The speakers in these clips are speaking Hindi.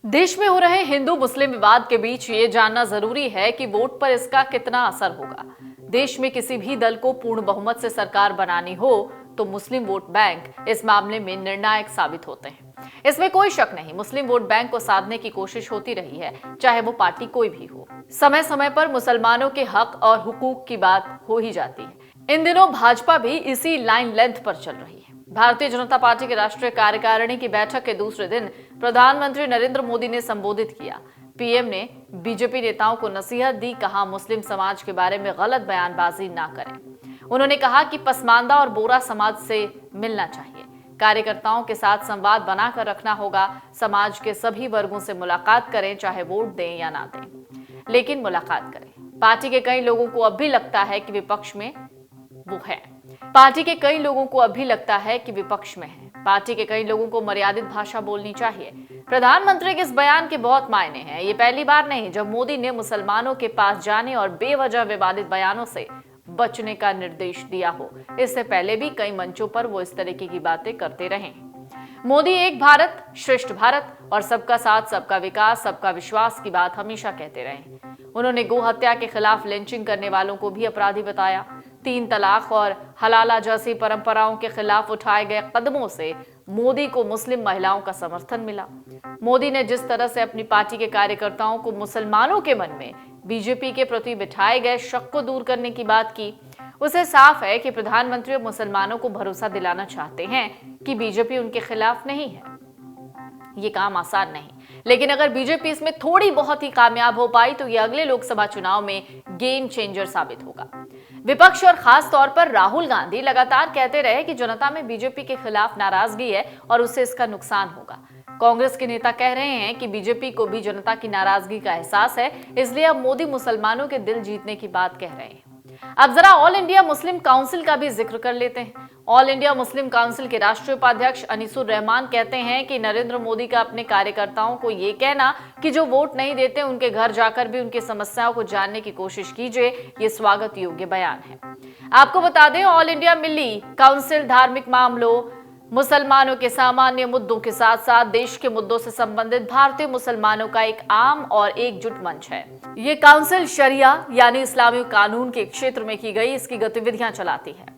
देश में हो रहे हिंदू मुस्लिम विवाद के बीच ये जानना जरूरी है कि वोट पर इसका कितना असर होगा। देश में किसी भी दल को पूर्ण बहुमत से सरकार बनानी हो तो मुस्लिम वोट बैंक इस मामले में निर्णायक साबित होते हैं। इसमें कोई शक नहीं, मुस्लिम वोट बैंक को साधने की कोशिश होती रही है, चाहे वो पार्टी कोई भी हो। समय समय पर मुसलमानों के हक और हुकूक की बात हो ही जाती है। इन दिनों भाजपा भी इसी लाइन लेंथ पर चल रही है। भारतीय जनता पार्टी के राष्ट्रीय कार्यकारिणी की बैठक के दूसरे दिन प्रधानमंत्री नरेंद्र मोदी ने संबोधित किया। पीएम ने बीजेपी नेताओं को नसीहत दी, कहा मुस्लिम समाज के बारे में गलत बयानबाजी ना करें। उन्होंने कहा कि पसमानदा और बोरा समाज से मिलना चाहिए, कार्यकर्ताओं के साथ संवाद बनाकर रखना होगा। समाज के सभी वर्गों से मुलाकात करें, चाहे वोट दें या ना दें, लेकिन मुलाकात करें। पार्टी के कई लोगों को अब भी लगता है कि विपक्ष में है। पार्टी के कई लोगों को अब भी लगता है कि विपक्ष में है। पार्टी के कई लोगों को मर्यादित भाषा बोलनी चाहिए। प्रधानमंत्री के इस बयान के बहुत मायने हैं। ये पहली बार नहीं जब मोदी ने मुसलमानों के पास जाने और बेवजह विवादित बयानों से बचने का निर्देश दिया हो। इससे पहले भी कई मंचों पर वो इस तरीके की बातें करते रहे। मोदी एक भारत श्रेष्ठ भारत और सबका साथ सबका विकास सबका विश्वास की बात हमेशा कहते रहे। उन्होंने गो हत्या के खिलाफ लिंचिंग करने वालों को भी अपराधी बताया। 3 तलाक और हलाला जैसी परंपराओं के खिलाफ उठाए गए कदमों से मोदी को मुस्लिम महिलाओं का समर्थन मिला। मोदी ने जिस तरह से अपनी पार्टी के कार्यकर्ताओं को मुसलमानों के मन में बीजेपी के प्रति बिठाए गए शक को दूर करने की बात की, उसे साफ है कि प्रधानमंत्री मुसलमानों को भरोसा दिलाना चाहते हैं कि बीजेपी उनके खिलाफ नहीं है। ये काम आसान नहीं, लेकिन अगर बीजेपी इसमें थोड़ी बहुत ही कामयाब हो पाई तो ये अगले लोकसभा चुनाव में गेम चेंजर साबित होगा। विपक्ष और खास तौर पर राहुल गांधी लगातार कहते रहे कि जनता में बीजेपी के खिलाफ नाराजगी है और उससे इसका नुकसान होगा। कांग्रेस के नेता कह रहे हैं कि बीजेपी को भी जनता की नाराजगी का एहसास है, इसलिए अब मोदी मुसलमानों के दिल जीतने की बात कह रहे हैं। अब जरा ऑल इंडिया मुस्लिम काउंसिल का भी जिक्र कर लेते हैं। ऑल इंडिया मुस्लिम काउंसिल के राष्ट्रीय उपाध्यक्ष अनीसुर रहमान कहते हैं कि नरेंद्र मोदी का अपने कार्यकर्ताओं को ये कहना कि जो वोट नहीं देते उनके घर जाकर भी उनकी समस्याओं को जानने की कोशिश कीजिए, ये स्वागत योग्य बयान है। आपको बता दें, ऑल इंडिया मिली काउंसिल धार्मिक मामलों, मुसलमानों के सामान्य मुद्दों के साथ साथ देश के मुद्दों से संबंधित भारतीय मुसलमानों का एक आम और एकजुट मंच है। ये काउंसिल शरिया यानी इस्लामी कानून के क्षेत्र में की गई इसकी गतिविधियां चलाती है।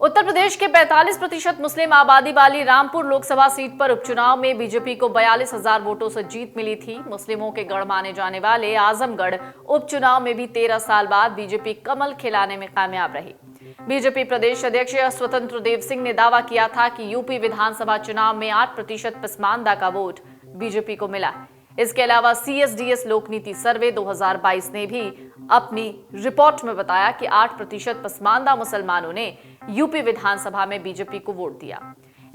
उत्तर प्रदेश के 45% मुस्लिम आबादी वाली रामपुर लोकसभा सीट पर उपचुनाव में बीजेपी को 42,000 वोटों से जीत मिली थी। मुस्लिमों के गढ़ माने जाने वाले आजमगढ़ उपचुनाव में भी 13 साल बाद बीजेपी कमल खिलाने में कामयाब रही। बीजेपी प्रदेश अध्यक्ष स्वतंत्र देव सिंह ने दावा किया था कि यूपी विधानसभा चुनाव में 8% पसमानदा का वोट बीजेपी को मिला। इसके अलावा सीएसडीएस लोकनीति सर्वे 2022 ने भी अपनी रिपोर्ट में बताया कि 8% पसमानदा मुसलमानों ने यूपी विधानसभा में बीजेपी को वोट दिया।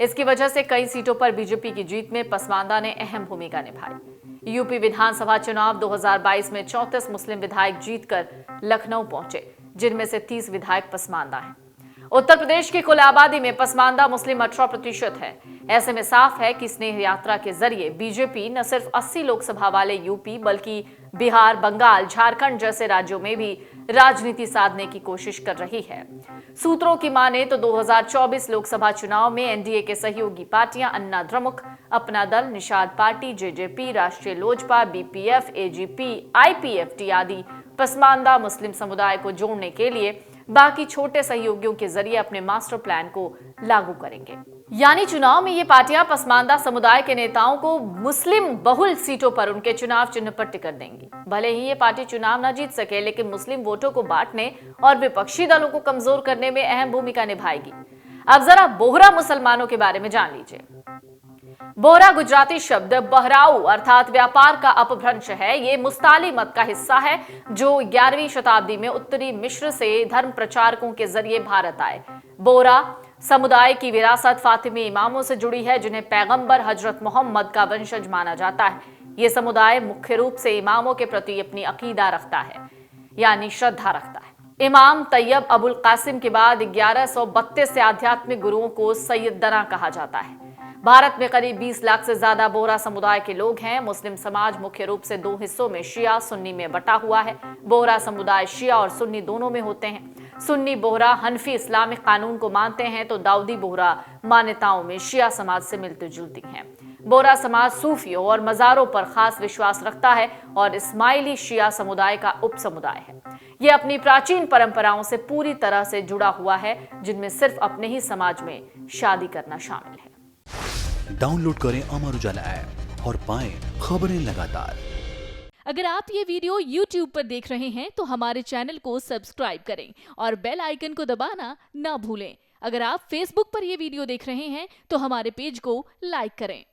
इसकी वजह से कई सीटों पर बीजेपी की जीत में पसमानदा ने अहम भूमिका निभाई। यूपी विधानसभा चुनाव 2022 में 34 मुस्लिम विधायक जीतकर लखनऊ पहुंचे, जिनमें से 30 विधायक पसमानदा हैं। उत्तर प्रदेश की कुल आबादी में पसमानदा मुस्लिम 18% है। ऐसे में साफ है कि स्नेह यात्रा के जरिए बीजेपी न सिर्फ 80 लोकसभा वाले यूपी बल्कि बिहार, बंगाल, झारखंड जैसे राज्यों में भी राजनीति साधने की कोशिश कर रही है। सूत्रों की माने तो 2024 लोकसभा चुनाव में एनडीए के सहयोगी पार्टियां अन्ना द्रमुक, अपना दल, निषाद पार्टी, जेजेपी, राष्ट्रीय लोजपा, बीपीएफ, एजीपी, आईपीएफटी आदि पसमानदा मुस्लिम समुदाय को जोड़ने के लिए बाकी छोटे सहयोगियों के जरिए अपने मास्टर प्लान को लागू करेंगे। यानी चुनाव में ये पार्टियां पसमानदा समुदाय के नेताओं को मुस्लिम बहुल सीटों पर उनके चुनाव चिन्ह पर टिकट देंगी। भले ही ये पार्टी चुनाव न जीत सके, लेकिन मुस्लिम वोटों को बांटने और विपक्षी दलों को कमजोर करने में अहम भूमिका निभाएगी। अब जरा बोहरा मुसलमानों के बारे में जान लीजिए। बोहरा गुजराती शब्द बहराऊ अर्थात व्यापार का अपभ्रंश है। ये मुस्ताली मत का हिस्सा है जो 11वीं शताब्दी में उत्तरी मिस्र से धर्म प्रचारकों के जरिए भारत आए। बोहरा समुदाय की विरासत फातिमी इमामों से जुड़ी है, जिन्हें पैगंबर हजरत मोहम्मद का वंशज माना जाता है। ये समुदाय मुख्य रूप से इमामों के प्रति अपनी अकीदा रखता है, यानी श्रद्धा रखता है। इमाम तैयब अबुल कासिम के बाद 1132 से आध्यात्मिक गुरुओं को सैयदना कहा जाता है। भारत में करीब 20 लाख से ज्यादा बोहरा समुदाय के लोग हैं। मुस्लिम समाज मुख्य रूप से 2 हिस्सों में शिया सुन्नी में बटा हुआ है। बोहरा समुदाय शिया और सुन्नी दोनों में होते हैं। सुन्नी बोहरा हनफी इस्लामिक कानून को मानते हैं तो दाऊदी बोहरा मान्यताओं में शिया समाज से मिलती जुलती हैं। बोहरा समाज सूफियों और मज़ारों पर खास विश्वास रखता है और इस्माइली शिया समुदाय का उप समुदाय है। यह अपनी प्राचीन परंपराओं से पूरी तरह से जुड़ा हुआ है, जिनमें सिर्फ अपने ही समाज में शादी करना शामिल है। डाउनलोड करें अमर उजाला ऐप और पाएं खबरें लगातार। अगर आप ये वीडियो YouTube पर देख रहे हैं तो हमारे चैनल को सब्सक्राइब करें और बेल आइकन को दबाना ना भूलें। अगर आप Facebook पर ये वीडियो देख रहे हैं तो हमारे पेज को लाइक करें।